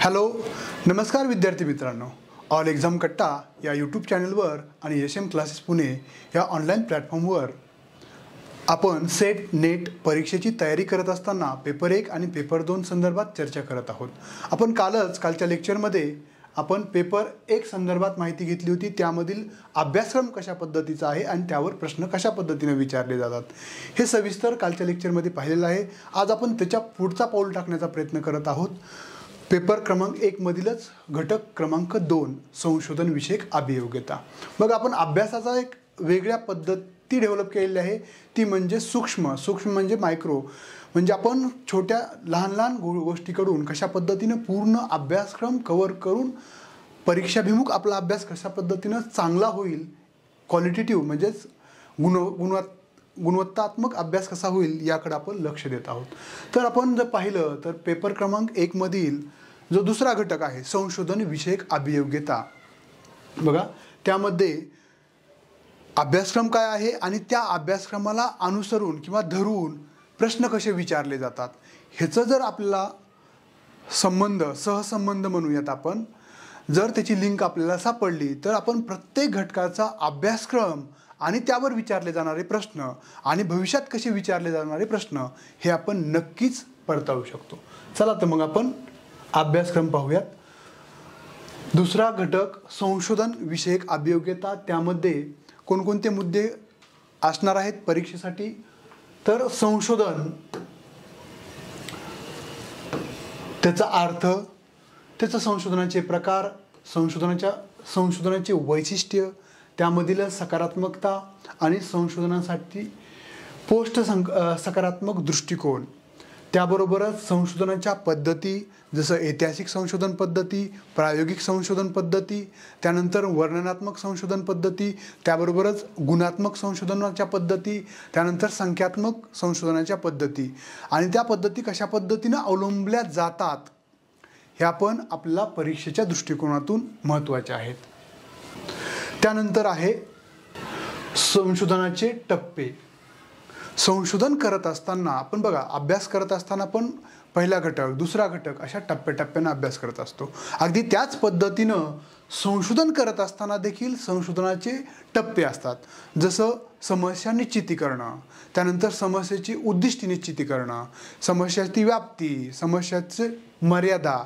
Hello, नमस्कार विद्यार्थी मित्रांनो. ऑल एक्झाम कट्टा या यूट्यूब चॅनलवर आणि एस.एम. क्लासेस पुणे या ऑनलाईन प्लॅटफॉर्मवर आपण सेट नेट परीक्षेची तयारी करत असताना पेपर 1 आणि पेपर 2 संदर्भात चर्चा करत आहोत. आपण कालच्या लेक्चरमध्ये आपण पेपर 1 संदर्भात माहिती घेतली होती. त्यामधील अभ्यासक्रम कशा पद्धतीचा आहे आणि त्यावर प्रश्न कशा पद्धतीने विचारले जातात हे सविस्तर कालच्या लेक्चरमध्ये पाहिलेलं आहे. आज आपण त्याच्या पुढचा पाऊल टाकण्याचा प्रयत्न करत आहोत. पेपर क्रमांक 1 मधीलच घटक क्रमांक 2 संशोधन विषयक अभियोग्यता. मग आपण अभ्यासाचा एक वेगळ्या पद्धती डेव्हलप केलेली आहे, ती म्हणजे सूक्ष्म म्हणजे मायक्रो, म्हणजे आपण छोट्या लहान गोष्टीकडून कशा पद्धतीने पूर्ण अभ्यासक्रम कव्हर करून परीक्षाभिमुख आपला अभ्यास कशा पद्धतीने चांगला होईल, क्वालिटेटिव्ह म्हणजेच गुणवत्तात्मक अभ्यास कसा होईल याकडे आपण लक्ष देत आहोत. तर आपण जर पाहिलं तर पेपर क्रमांक 1 मधील जो दुसरा घटक आहे संशोधन विषयक अभियोग्यता, बघा त्यामध्ये अभ्यासक्रम काय आहे आणि त्या अभ्यासक्रमाला अनुसरून किंवा धरून प्रश्न कसे विचारले जातात ह्याचं जर आपल्याला सहसंबंध म्हणूयात आपण, जर त्याची लिंक आपल्याला सापडली तर आपण प्रत्येक घटकाचा अभ्यासक्रम आणि त्यावर विचारले जाणारे प्रश्न आणि भविष्यात कसे विचारले जाणारे प्रश्न हे आपण नक्कीच पडताळू शकतो. चला तर मग आपण अभ्यासक्रम पाहूयात. दुसरा घटक संशोधन विषयक अभियोग्यता, त्यामध्ये कोणकोणते मुद्दे असणार आहेत परीक्षेसाठी. तर संशोधन, त्याचा अर्थ, त्याचं संशोधनाचे प्रकार, संशोधनाचे वैशिष्ट्य, त्यामधील सकारात्मकता आणि संशोधनासाठी सकारात्मक दृष्टिकोन, त्याबरोबरच संशोधनाच्या पद्धती जसं ऐतिहासिक संशोधन पद्धती, प्रायोगिक संशोधन पद्धती, त्यानंतर वर्णनात्मक संशोधन पद्धती, त्याबरोबरच गुणात्मक संशोधनाच्या पद्धती, त्यानंतर संख्यात्मक संशोधनाच्या पद्धती आणि त्या पद्धती कशा पद्धतीने अवलंबल्या जातात ह्या पण आपल्या परीक्षेच्या दृष्टिकोनातून महत्त्वाच्या आहेत. त्यानंतर आहे संशोधनाचे टप्पे. संशोधन करत असताना आपण बघा, अभ्यास करत असताना पण पहिला घटक, दुसरा घटक अशा टप्प्याटप्प्याने अभ्यास करत असतो. अगदी त्याच पद्धतीनं संशोधन करत असताना देखील संशोधनाचे टप्पे असतात. जसं समस्या निश्चितीकरण, त्यानंतर समस्येची उद्दिष्टे निश्चितीकरण, समस्याची व्याप्ती, समस्याचे मर्यादा,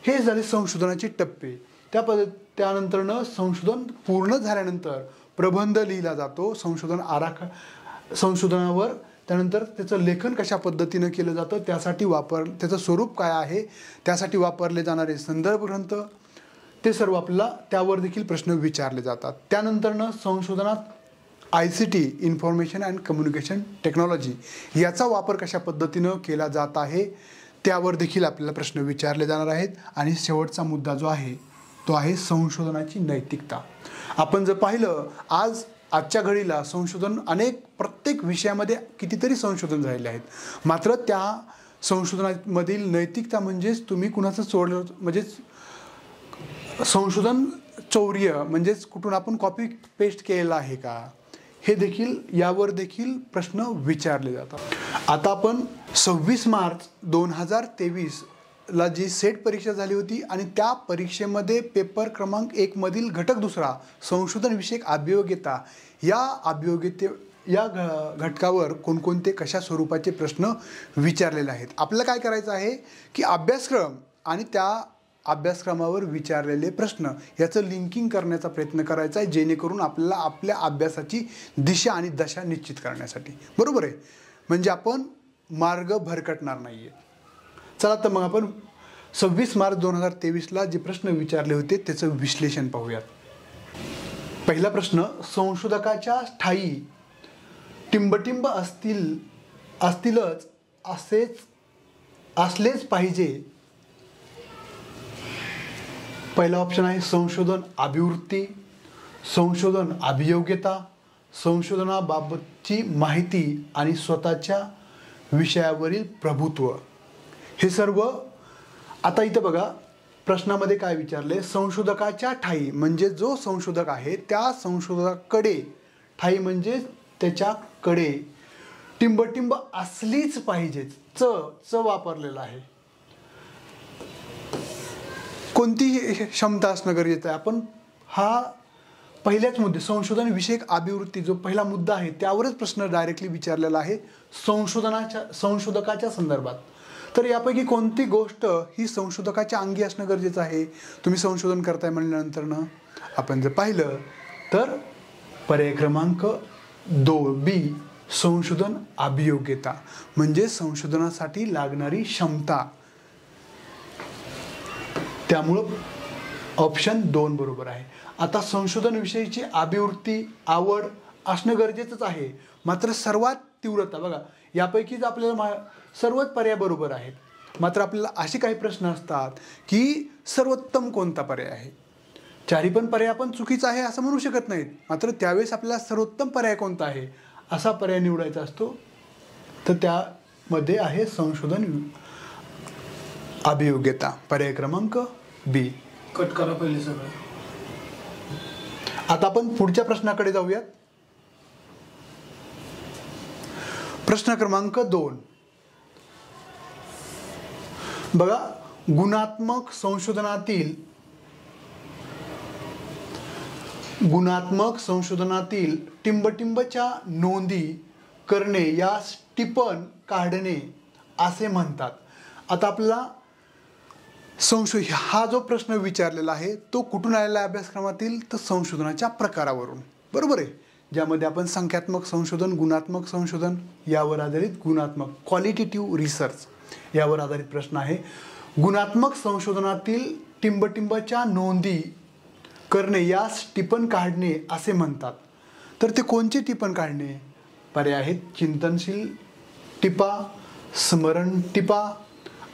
हे झाले संशोधनाचे टप्पे. त्यानंतरनं संशोधन पूर्ण झाल्यानंतर प्रबंध लिहिला जातो संशोधनावर. त्यानंतर त्याचं लेखन कशा पद्धतीनं केलं जातं, त्याचं स्वरूप काय आहे, त्यासाठी वापरले जाणारे संदर्भ ग्रंथ, ते सर्व आपल्याला त्यावर देखील प्रश्न विचारले जातात. त्यानंतरनं संशोधनात ICT information and communication technology याचा वापर कशा पद्धतीनं केला जात आहे त्यावर देखील आपल्याला प्रश्न विचारले जाणार आहेत. आणि शेवटचा मुद्दा जो आहे तो आहे संशोधनाची नैतिकता. आपण जर पाहिलं आजच्या घडीला प्रत्येक विषयामध्ये कितीतरी संशोधन झालेले आहेत, मात्र त्या संशोधनामधील नैतिकता म्हणजेच तुम्ही कुणाचं सोडलं, म्हणजेच संशोधन चौर्य म्हणजेच कुठून आपण कॉपी पेस्ट केलेलं आहे का, हे देखील यावर देखील प्रश्न विचारले जातात. आता आपण 26 मार्च 2023 ला जी सेट परीक्षा झाली होती आणि त्या परीक्षेमध्ये पेपर क्रमांक 1 मधील घटक दुसरा संशोधन विषयक अभियोग्यता या घटकावर कोणकोणते कशा स्वरूपाचे प्रश्न विचारलेले आहेत. आपल्याला काय करायचं आहे की अभ्यासक्रम आणि त्या अभ्यासक्रमावर विचारलेले प्रश्न याचं लिंकिंग करण्याचा प्रयत्न करायचा आहे, जेणेकरून आपल्याला आपल्या अभ्यासाची दिशा आणि दशा निश्चित करण्यासाठी, बरोबर आहे, म्हणजे आपण मार्ग भरकटणार नाही आहे. चला तर मग आपण 26 मार्च 2023 ला जे प्रश्न विचारले होते त्याचं विश्लेषण पाहूयात. पहिला प्रश्न, संशोधकाच्या ठायी टिंबटिंब असतीलच असलेच पाहिजे. पहिला ऑप्शन आहे संशोधन अभिवृत्ती, संशोधन अभियोग्यता, संशोधनाबाबतची माहिती आणि स्वतःच्या विषयावरील प्रभुत्व. हे सर्व आता इथं बघा प्रश्नामध्ये काय विचारले, संशोधकाच्या ठायी म्हणजे जो संशोधक आहे त्या संशोधकाकडे, ठायी म्हणजे त्याच्याकडे, टिंबटिंब असलीच पाहिजे, च वापरलेला आहे. कोणती क्षमता असणं गरजेचं आहे? आपण हा पहिल्याच मुद्दे संशोधन विषयक अभिवृत्ती जो पहिला मुद्दा आहे त्यावरच प्रश्न डायरेक्टली विचारलेला आहे संशोधकाच्या संदर्भात. तर यापैकी कोणती गोष्ट ही संशोधकाच्या अंगी असणं गरजेचं आहे? तुम्ही संशोधन करताय म्हणल्यानंतर ना आपण जर पाहिलं तर पर्याय क्रमांक 2B संशोधन अभियोग्यता म्हणजे संशोधनासाठी लागणारी क्षमता. त्यामुळं ऑप्शन 2 बरोबर आहे. आता संशोधन विषयीची अभिवृत्ती आवड असणं गरजेचंच आहे, मात्र सर्वात तीव्रता बघा यापैकीच आपल्याला सर्वच पर्याय बरोबर आहेत, मात्र आपल्याला असे काही प्रश्न असतात की सर्वोत्तम कोणता पर्याय आहे. चारी पण पर्याय आपण चुकीचा आहे असं म्हणू शकत नाहीत, मात्र त्यावेळेस आपल्याला सर्वोत्तम पर्याय कोणता आहे असा पर्याय निवडायचा असतो. तर त्यामध्ये आहे संशोधन अभियोग्यता पर्याय क्रमांक B. कट करा पहिले सगळं. आता आपण पुढच्या प्रश्नाकडे जाऊयात. प्रश्न क्रमांक 2 बघा, गुणात्मक संशोधनातील टिंबटिंबच्या नोंदी करणे यास टिपण काढणे असे म्हणतात. आता आपला हा जो प्रश्न विचारलेला आहे तो कुठून आलेला आहे अभ्यासक्रमातील? तर संशोधनाच्या प्रकारावरून, बरोबर आहे, ज्यामध्ये आपण संख्यात्मक संशोधन, गुणात्मक संशोधन यावर आधारित क्वालिटेटिव्ह रिसर्च यावर आधारित प्रश्न आहे. गुणात्मक संशोधनातील टिंबटिंबच्या नोंदी करणे यास टिपण काढणे असे म्हणतात. तर ते कोणते टिपण काढणे? पर्याय आहेत चिंतनशील टिपा, स्मरण टिपा,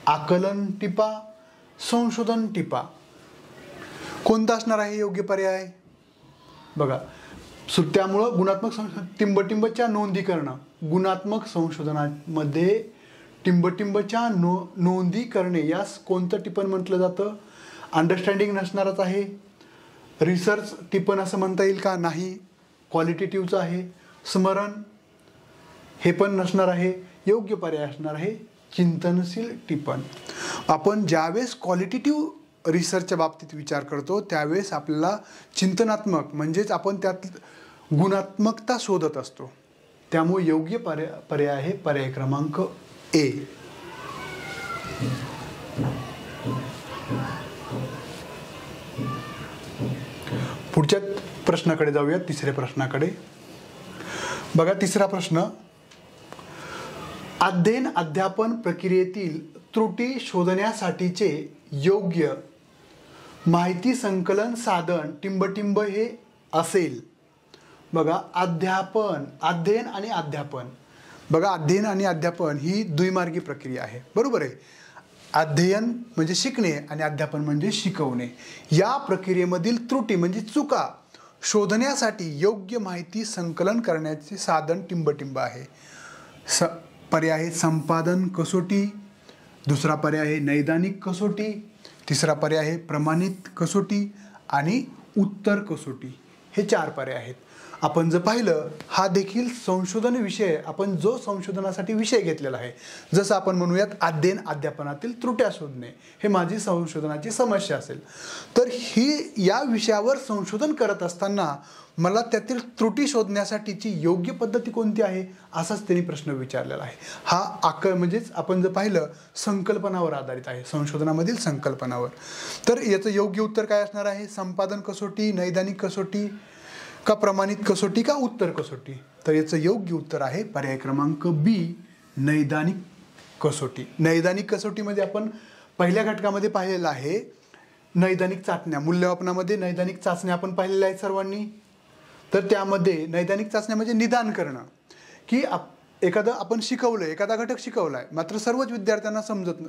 आकलन टिपा, संशोधन टिपा. कोणता असणार आहे योग्य पर्याय? बघा, त्यामुळं गुणात्मक टिंबटिंबच्या नोंदी करणं, गुणात्मक संशोधनामध्ये टिंबटिंबच्या नोंदी करणे यास कोणतं टिपण म्हटलं जातं? अंडरस्टँडिंग नसणारच आहे. रिसर्च टिपण असं म्हणता येईल का? नाही. क्वालिटेटिव्हचं आहे. स्मरण हे पण नसणार आहे. योग्य पर्याय असणार आहे चिंतनशील टिपण. आपण ज्यावेळेस क्वालिटेटिव्ह रिसर्चच्या बाबतीत विचार करतो त्यावेळेस आपल्याला चिंतनात्मक म्हणजेच आपण त्यात गुणात्मकता शोधत असतो. त्यामुळे योग्य पर्याय आहे पर्याय क्रमांक A. पुढच्या प्रश्नाकडे जाऊया, तिसऱ्या प्रश्नाकडे. बघा, तिसरा प्रश्न, अध्ययन अध्यापन प्रक्रियेतील त्रुटी शोधण्यासाठीचे योग्य माहिती संकलन साधन टिंबटिंब हे असेल. बघा, अध्ययन आणि अध्यापन. बघा, अध्ययन आणि अध्यापन ही द्विमार्गी प्रक्रिया आहे, बरोबर आहे. अध्ययन म्हणजे शिकणे आणि अध्यापन म्हणजे शिकवणे. या प्रक्रियेमधील त्रुटी म्हणजे चुका शोधण्यासाठी योग्य माहिती संकलन करण्याचे साधन टिंबटिंब आहे. पर्याय आहे संपादन कसोटी, दुसरा पर्याय आहे नैदानिक कसोटी, तिसरा पर्याय आहे प्रमाणित कसोटी आणि उत्तर कसोटी. हे 4 पर्याय आहेत. आपण जर पाहिलं हा देखील संशोधन विषय, आपण जो संशोधनासाठी विषय घेतलेला आहे, जसं आपण म्हणूयात अध्ययन अध्यापनातील त्रुट्या शोधणे हे माझी संशोधनाची समस्या असेल, तर ही या विषयावर संशोधन करत असताना मला त्यातील त्रुटी शोधण्यासाठीची योग्य पद्धती कोणती आहे असाच त्यांनी प्रश्न विचारलेला आहे. हा म्हणजेच आपण जर पाहिलं संकल्पनावर आधारित आहे, संशोधनामधील संकल्पनावर. तर याचं योग्य उत्तर काय असणार आहे? संपादन कसोटी, नैदानिक कसोटी का प्रमाणित कसोटी का उत्तर कसोटी? तर याचं योग्य उत्तर आहे पर्याय क्रमांक B नैदानिक कसोटी. नैदानिक कसोटीमध्ये आपण पहिल्या घटकामध्ये पाहिलेलं आहे नैदानिक चाचण्या, मूल्यमापनामध्ये नैदानिक चाचण्या आपण पाहिलेल्या आहेत सर्वांनी. तर त्यामध्ये नैदानिक चाचण्या म्हणजे निदान करणं की एखादं आपण शिकवलं, एखादा घटक शिकवलाय, मात्र सर्वच विद्यार्थ्यांना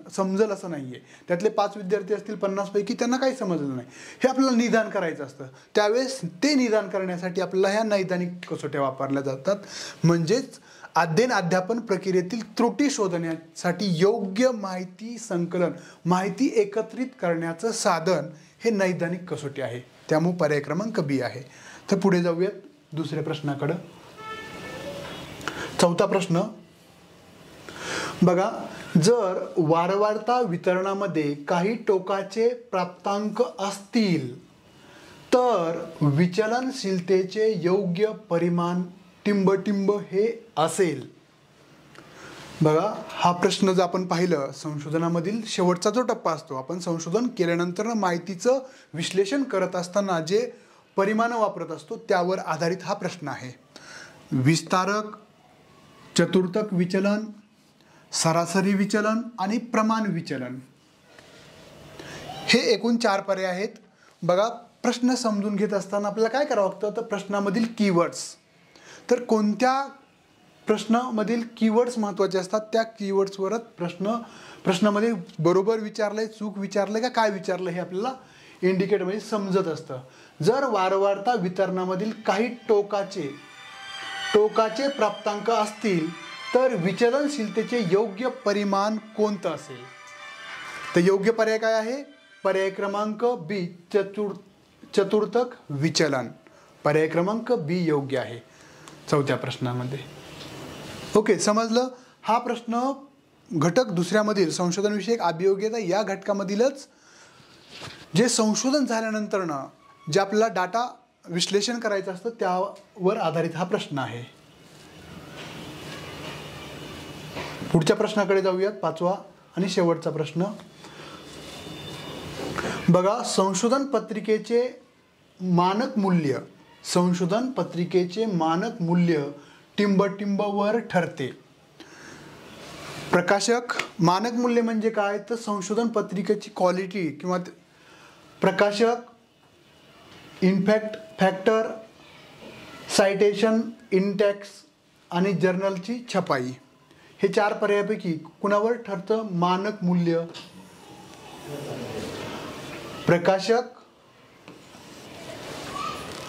समजल असं नाहीये. त्यातले 5 विद्यार्थी असतील 50 पैकी त्यांना काही समजलं नाही, हे आपल्याला निदान करायचं असतं. त्यावेळेस ते निदान करण्यासाठी आपल्याला ह्या नैदानिक कसोट्या वापरल्या जातात. म्हणजेच अध्ययन अध्यापन प्रक्रियेतील त्रुटी शोधण्यासाठी योग्य माहिती संकलन, माहिती एकत्रित करण्याचं साधन हे नैदानिक कसोटी आहे. त्यामुळे पर्याय क्रमांक B आहे. तर पुढे जाऊयात दुसऱ्या प्रश्नाकडं. चौथा प्रश्न बघा, जर वारंवारता वितरणामध्ये काही टोकाचे प्राप्तांक असतील तर विचलनशीलतेचे योग्य परिमाण टिंबटिंब हे असेल. बघा, हा प्रश्न जर आपण पाहिलं, संशोधनामधील शेवटचा जो टप्पा असतो, आपण संशोधन केल्यानंतर माहितीचं विश्लेषण करत असताना जे परिमाण वापरत असतो त्यावर आधारित हा प्रश्न आहे. विस्तारक, चतुर्थक विचलन, सरासरी विचलन आणि प्रमाण विचलन हे एकूण 4 पर्याय आहेत. बघा, प्रश्न समजून घेत असताना आपल्याला काय करावं लागतं, तर प्रश्नामधील कीवर्ड्स, तर कोणत्या प्रश्नामधील कीवर्ड्स महत्त्वाचे असतात त्या कीवर्ड्सवरच प्रश्नामध्ये बरोबर विचारलंय, चूक विचारलंय का काय विचारलं हे आपल्याला इंडिकेट म्हणजे समजत असतं. जर वारंवारता वितरणामधील काही टोकाचे प्राप्तांक असतील तर विचलनशीलतेचे योग्य परिमाण कोणतं असेल. तर योग्य पर्याय काय आहे? पर्याय क्रमांक बी, चतुर्थक विचलन. पर्याय क्रमांक बी योग्य आहे 4थ्या प्रश्नामध्ये. ओके, समजलं. हा प्रश्न घटक दुसऱ्यामधील संशोधनविषयक अभियोग्यता या घटकामधीलच जे संशोधन झाल्यानंतर जे आपल्याला डाटा विश्लेषण करायचं असतं त्यावर आधारित हा प्रश्न आहे. पुढच्या प्रश्नाकडे जाऊयात, 5वा आणि शेवटचा प्रश्न. बघा, संशोधन पत्रिकेचे मानक मूल्य टिंबटिंबवर ठरते. प्रकाशक मानक मूल्य म्हणजे काय, तर संशोधन पत्रिकेची क्वालिटी किंवा प्रकाशक, इम्पॅक्ट फॅक्टर, सायटेशन इंडेक्स आणि जर्नलची छपाई हे 4 पर्यायापैकी कुणावर ठरतं मानक मूल्य? प्रकाशक,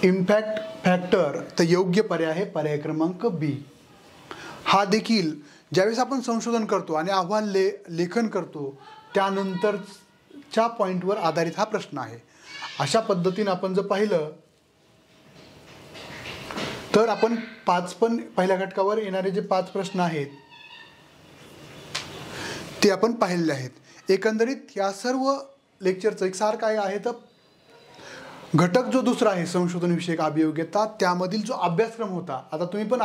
इम्पॅक्ट फॅक्टर. तर योग्य पर्याय आहे पर्याय क्रमांक बी. हा देखील ज्यावेळेस आपण संशोधन करतो आणि अहवाल लेखन करतो त्यानंतरच्या पॉईंटवर आधारित हा प्रश्न आहे. अशा पद्धतीने आपण जर पाहिलं तर आपण पहिल्या घटकावर येणारे जे 5 प्रश्न आहेत ते आपण पाहिलेले आहेत. एकंदरीत या सर्व लेक्चरचं एक सार काय आहे, तर घटक जो दुसरा आहे संशोधन विषयक अभियोग्यता त्यामधील जो अभ्यासक्रम होता, आता तुम्ही पण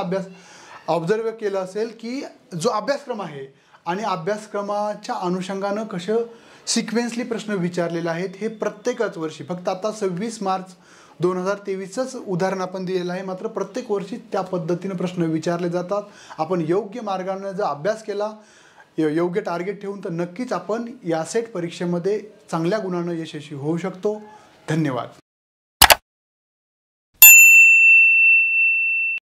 ऑब्झर्व केलं असेल की जो अभ्यासक्रम आहे आणि अभ्यासक्रमाच्या अनुषंगानं कसं सिक्वेन्सली प्रश्न विचारलेले आहेत हे प्रत्येकच वर्षी, फक्त आता 26 मार्च 2023च उदाहरण आपण दिलेलं आहे, मात्र प्रत्येक वर्षी त्या पद्धतीने प्रश्न विचारले जातात. आपण योग्य मार्गाने जर अभ्यास केला, योग्य टार्गेट ठेवून, तर नक्कीच आपण या सेट परीक्षेमध्ये चांगल्या गुणांनी यशस्वी होऊ शकतो. धन्यवाद.